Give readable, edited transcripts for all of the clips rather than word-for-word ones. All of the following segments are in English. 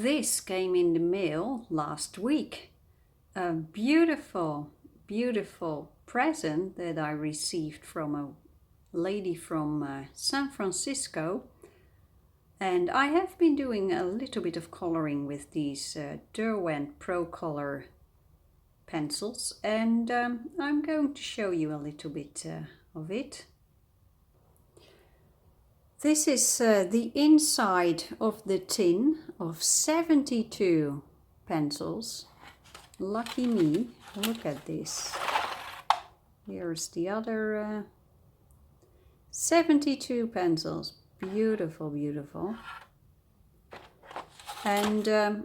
This came in the mail last week. A beautiful, beautiful present that I received from a lady from San Francisco. And I have been doing a little bit of coloring with these Derwent Procolour pencils, and I'm going to show you a little bit of it. This is the inside of the tin of 72 pencils. Lucky me, look at this. Here's the other 72 pencils. Beautiful, beautiful. And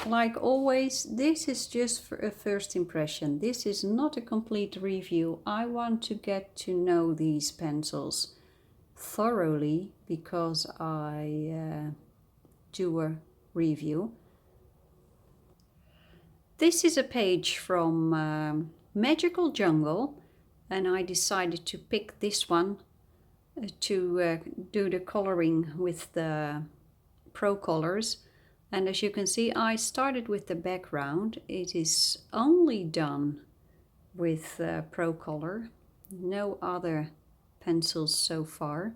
like always, this is just for a first impression. This is not a complete review. I want to get to know these pencils thoroughly because I do a review. This is a page from Magical Jungle, and I decided to pick this one to do the coloring with the Procolours. And as you can see, I started with the background. It is only done with Procolour, no other pencils so far.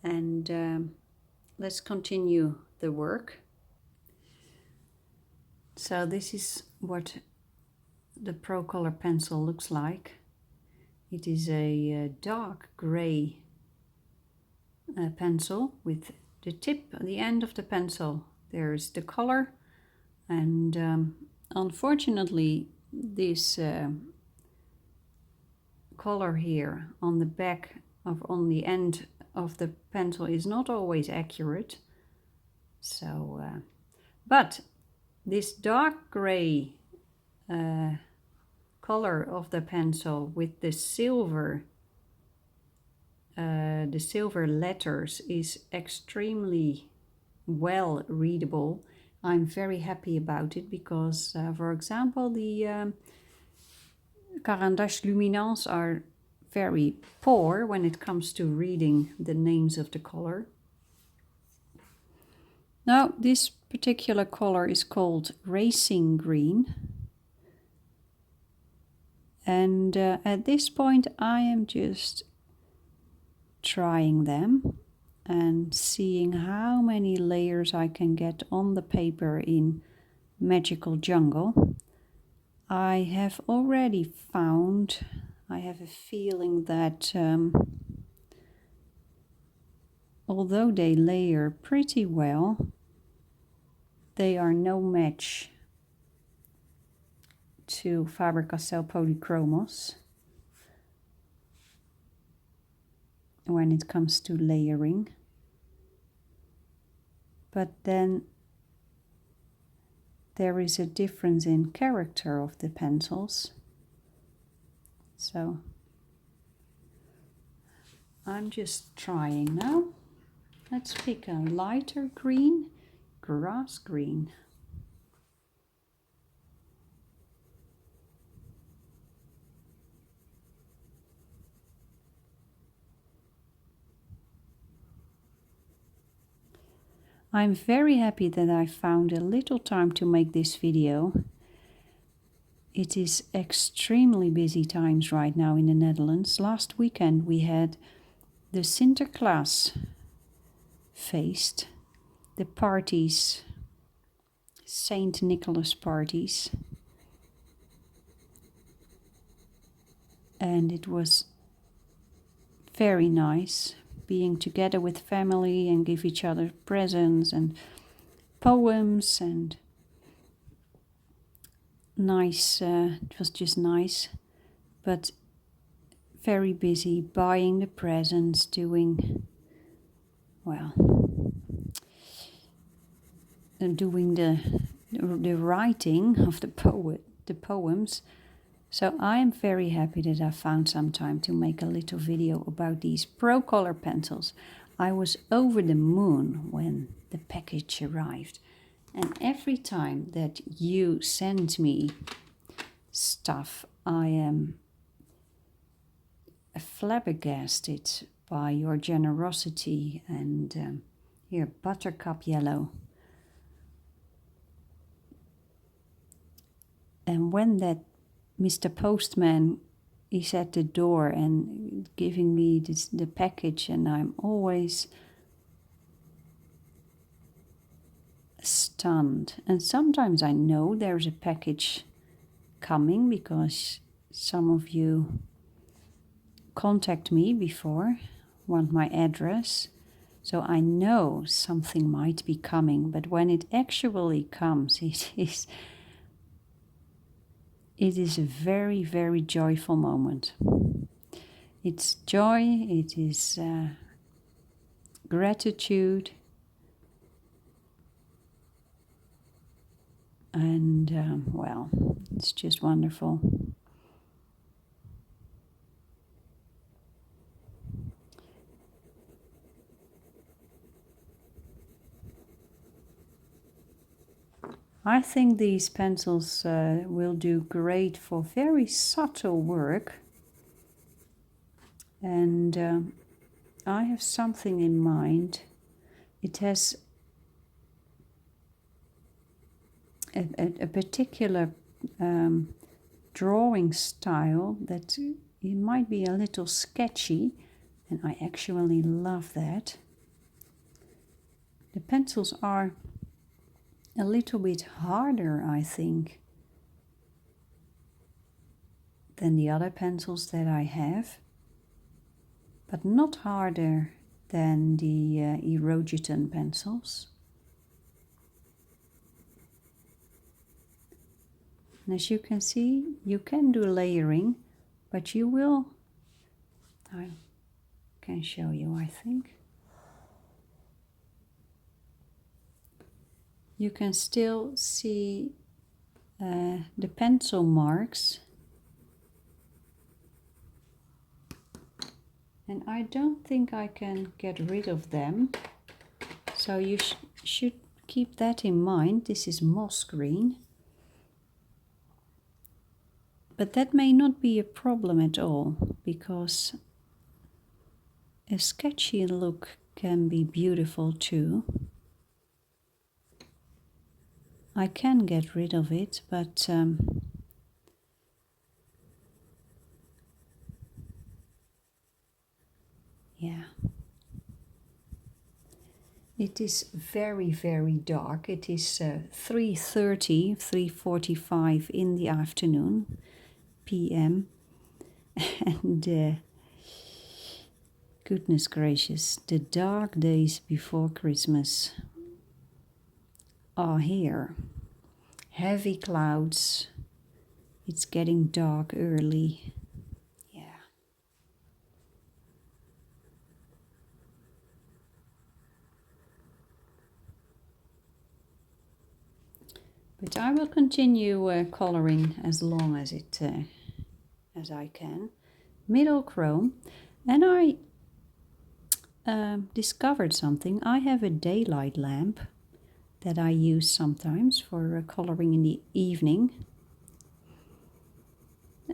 And let's continue the work. So this is what the Procolour pencil looks like. It is a dark grey pencil with the tip, the end of the pencil. There's the color, and unfortunately this color here on the back on the end of the pencil is not always accurate. So, but this dark gray color of the pencil with the silver letters is extremely well readable. I'm very happy about it because, for example, the Caran d'Ache Luminance are very poor when it comes to reading the names of the color. Now, this particular color is called Racing Green. And at this point, I am just trying them and seeing how many layers I can get on the paper in Magical Jungle. I have already found, I have a feeling that although they layer pretty well, they are no match to Faber-Castell Polychromos when it comes to layering. But then there is a difference in character of the pencils. So I'm just trying now. Let's pick a lighter green, grass green. I'm very happy that I found a little time to make this video. It is extremely busy times right now in the Netherlands. Last weekend we had the Sinterklaas feest, the parties, Saint Nicholas parties. And it was very nice being together with family and give each other presents and poems and nice. It was just nice, but very busy buying the presents, doing, well, doing the writing of the poems. So I am very happy that I found some time to make a little video about these Procolour pencils. I was over the moon when the package arrived. And every time that you send me stuff, I am flabbergasted by your generosity. And here, Buttercup Yellow. And when that Mr. Postman is at the door and giving me the package, and I'm always stunned. And sometimes I know there's a package coming because some of you contact me before, want my address. So I know something might be coming, but when it actually comes, it is a very, very joyful moment. It's joy, it is gratitude, and well, it's just wonderful. I think these pencils will do great for very subtle work. And I have something in mind. It has a particular drawing style that it might be a little sketchy, and I actually love that. The pencils are a little bit harder, I think, than the other pencils that I have, but not harder than the Erogiton pencils. And as you can see, you can do layering, but you will, I can show you, I think. You can still see the pencil marks. And I don't think I can get rid of them. So you should keep that in mind. This is moss green. But that may not be a problem at all, because a sketchy look can be beautiful too. I can get rid of it, but yeah. It is very, very dark. It is 3:30, 3:45 in the afternoon, PM. And goodness gracious, the dark days before Christmas are here. Heavy clouds. It's getting dark early. Yeah. But I will continue coloring as long as as I can. Middle chrome. And I discovered something. I have a daylight lamp that I use sometimes for coloring in the evening.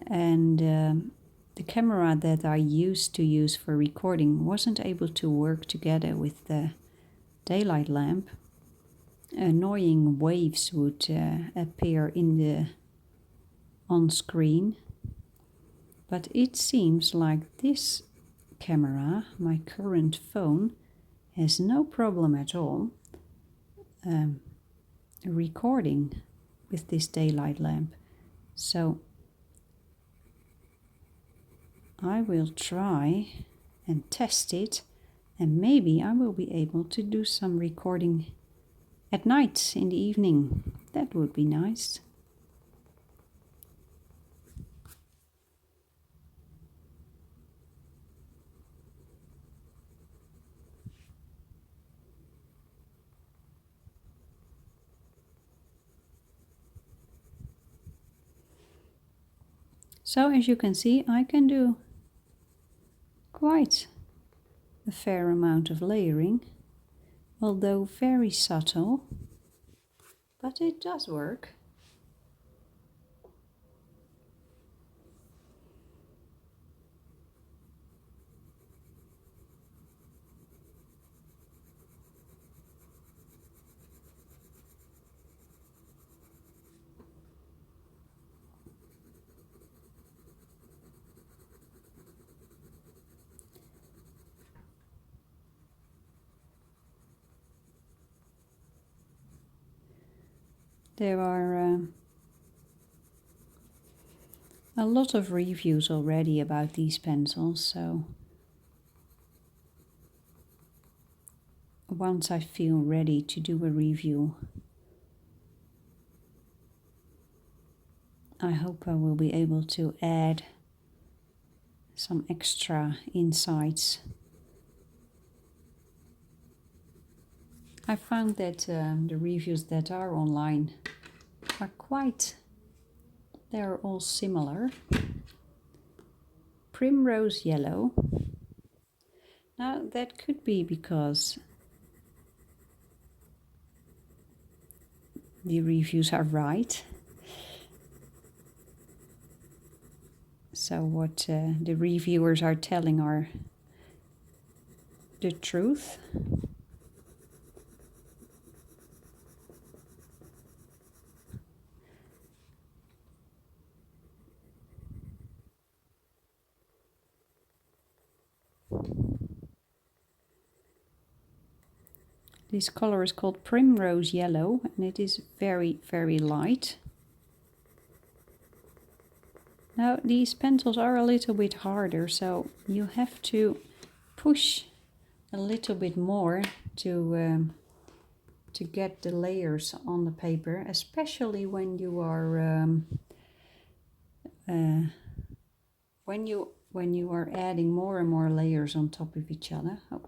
And the camera that I used to use for recording wasn't able to work together with the daylight lamp. Annoying waves would appear on screen. But it seems like this camera, my current phone, has no problem at all recording with this daylight lamp. So I will try and test it, and maybe I will be able to do some recording at night in the evening. That would be nice. So as you can see, I can do quite a fair amount of layering, although very subtle, but it does work. There are a lot of reviews already about these pencils, so once I feel ready to do a review, I hope I will be able to add some extra insights. I found that the reviews that are online are they're all similar. Primrose yellow. Now that could be because the reviews are right. So what the reviewers are telling are the truth. This color is called Primrose Yellow, and it is very, very light. Now these pencils are a little bit harder, so you have to push a little bit more to get the layers on the paper, especially when you are when you are adding more and more layers on top of each other. Oh.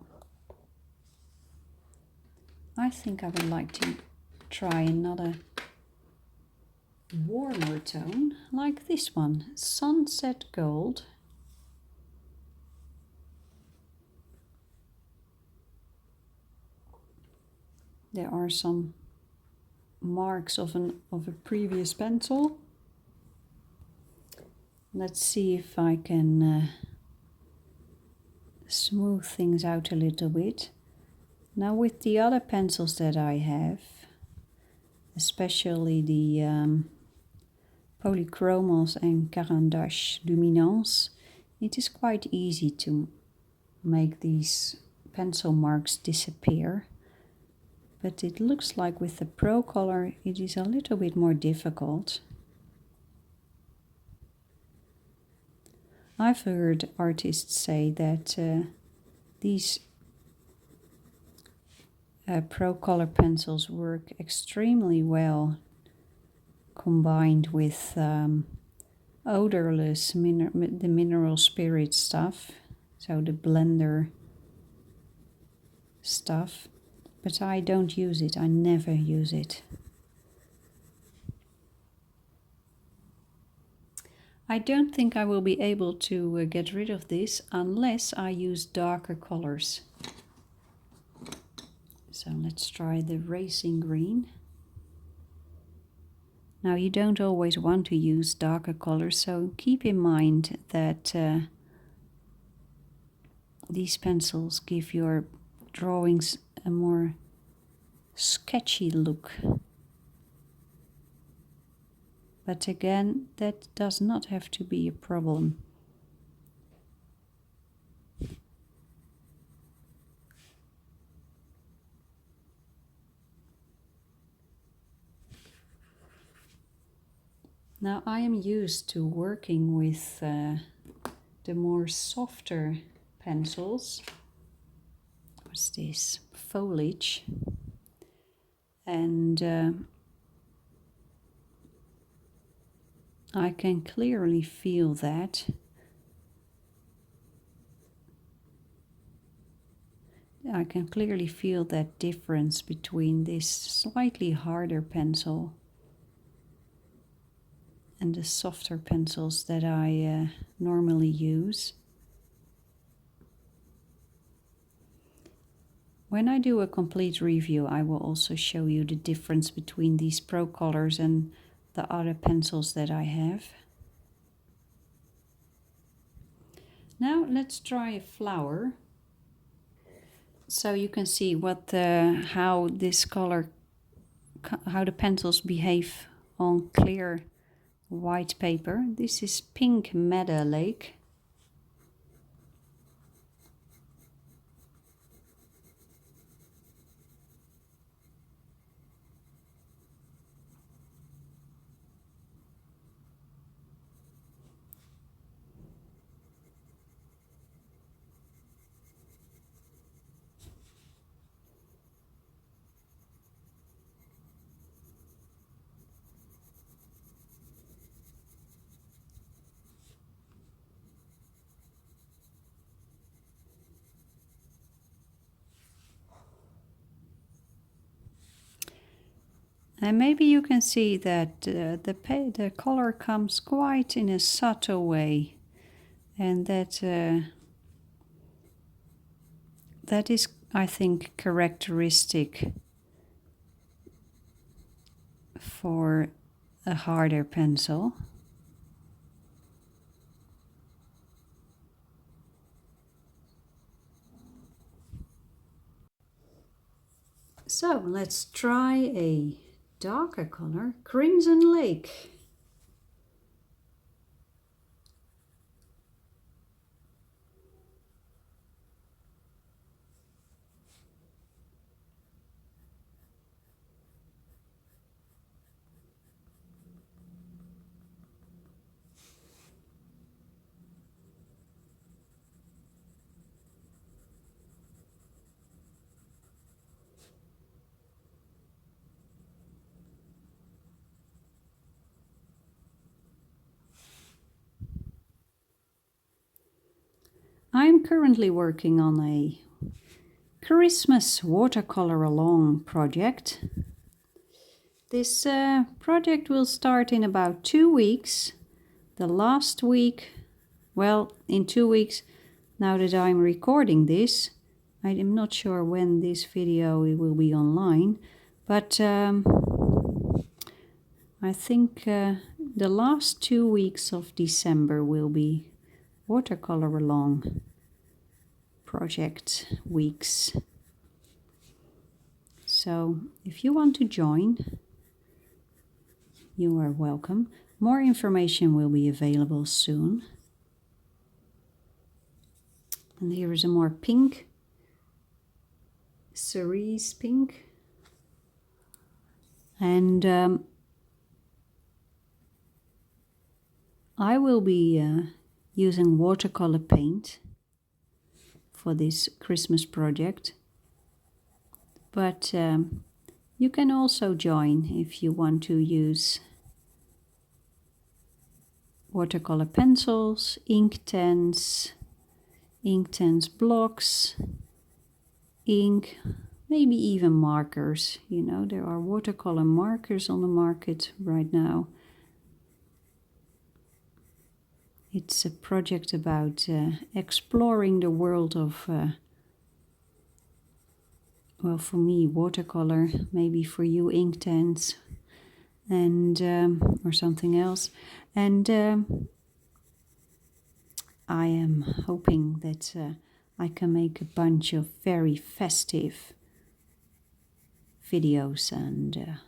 I think I would like to try another warmer tone, like this one, Sunset Gold. There are some marks of a previous pencil. Let's see if I can smooth things out a little bit. Now with the other pencils that I have, especially the Polychromos and Caran d'Ache Luminance, it is quite easy to make these pencil marks disappear. But it looks like with the Procolour it is a little bit more difficult. I've heard artists say that these Procolour pencils work extremely well combined with odorless the mineral spirit stuff, so the blender stuff, but I don't use it. I never use it. I don't think I will be able to get rid of this unless I use darker colors. So let's try the Racing Green. Now you don't always want to use darker colors, so keep in mind that these pencils give your drawings a more sketchy look. But again, that does not have to be a problem. Now I am used to working with the more softer pencils. What's this? Foliage. And I can clearly feel that. I can clearly feel that difference between this slightly harder pencil and the softer pencils that I normally use. When I do a complete review, I will also show you the difference between these Procolours and the other pencils that I have. Now let's try a flower, so you can see what how this color, how the pencils behave on clear white paper. This is Pink Meadow Lake. And maybe you can see that the color comes quite in a subtle way, and that is, I think, characteristic for a harder pencil. So let's try a darker color, Crimson Lake. I'm currently working on a Christmas watercolor along project. This project will start in about 2 weeks. The last week, well, in 2 weeks, now that I'm recording this, I am not sure when this video will be online, but I think the last 2 weeks of December will be watercolor along project weeks. So if you want to join, you are welcome. More information will be available soon. And here is a more pink, cerise pink. And I will be using watercolor paint for this Christmas project. But you can also join if you want to use watercolor pencils, ink tens blocks, ink, maybe even markers. You know, there are watercolor markers on the market right now. It's a project about exploring the world of, well, for me, watercolor, maybe for you, ink tens, and or something else. And I am hoping that I can make a bunch of very festive videos and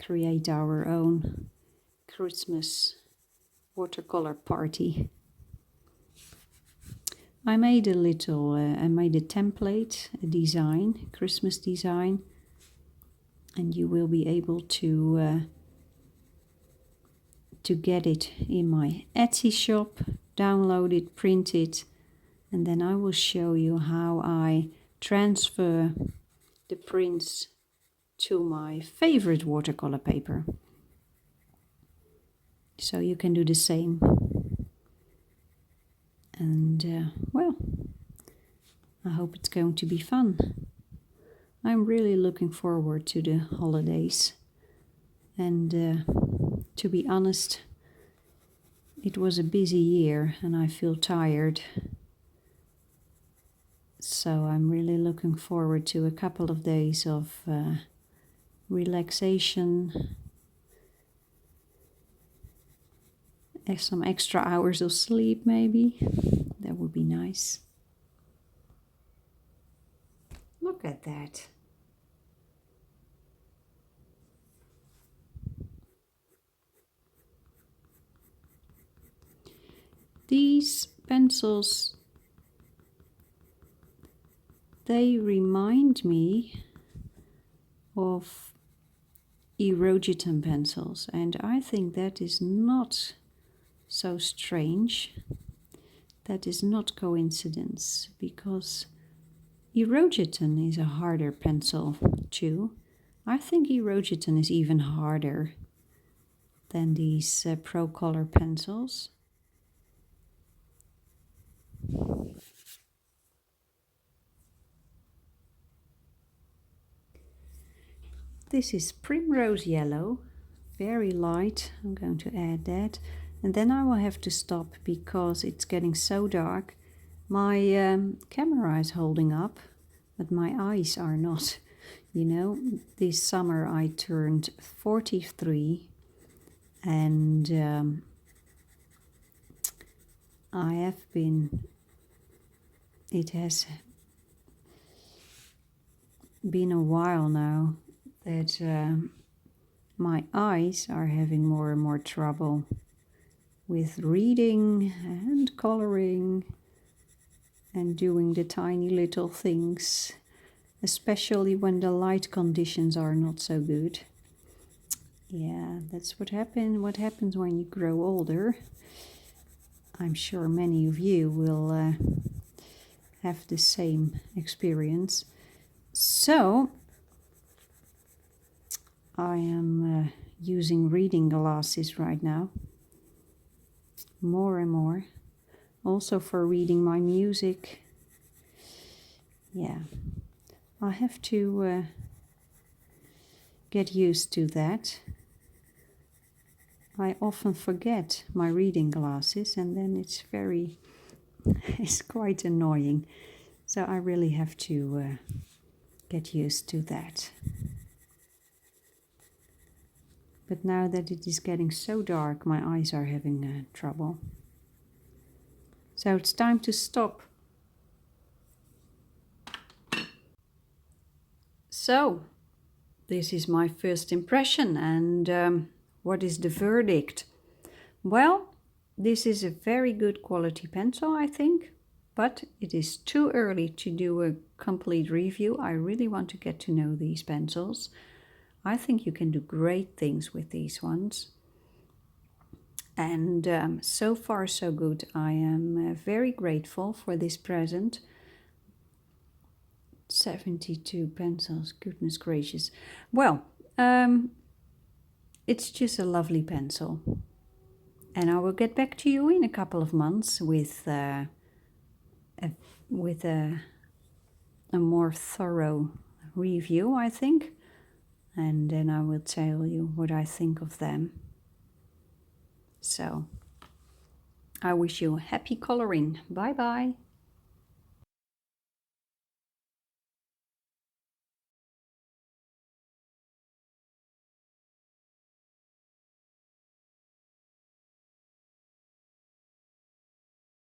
create our own Christmas watercolor party. I made a template, a design, Christmas design, and you will be able to get it in my Etsy shop, download it, print it, and then I will show you how I transfer the prints to my favorite watercolor paper. So you can do the same. And well, I hope it's going to be fun. I'm really looking forward to the holidays. And to be honest, it was a busy year and I feel tired. So I'm really looking forward to a couple of days of relaxation, some extra hours of sleep maybe. That would be nice. Look at that. These pencils, they remind me of Erogeton pencils, and I think that is not so strange. That is not coincidence, because Erogeton is a harder pencil too. I think Erogeton is even harder than these Procolour pencils. this is primrose yellow, very light. I'm going to add that. And then I will have to stop because it's getting so dark. My camera is holding up, but my eyes are not. You know, this summer I turned 43 and it has been a while now that my eyes are having more and more trouble with reading and coloring and doing the tiny little things, especially when the light conditions are not so good. Yeah, that's what happens when you grow older. I'm sure many of you will have the same experience. So I am using reading glasses right now, more and more, also for reading my music. Yeah, I have to get used to that. I often forget my reading glasses and then it's quite annoying. So I really have to get used to that. But now that it is getting so dark, my eyes are having trouble. So it's time to stop. So, this is my first impression, and what is the verdict? Well, this is a very good quality pencil, I think, but it is too early to do a complete review. I really want to get to know these pencils. I think you can do great things with these ones. And so far so good. I am very grateful for this present. 72 pencils, goodness gracious. Well, it's just a lovely pencil. And I will get back to you in a couple of months with a more thorough review, I think. And then I will tell you what I think of them. So, I wish you happy coloring. Bye bye.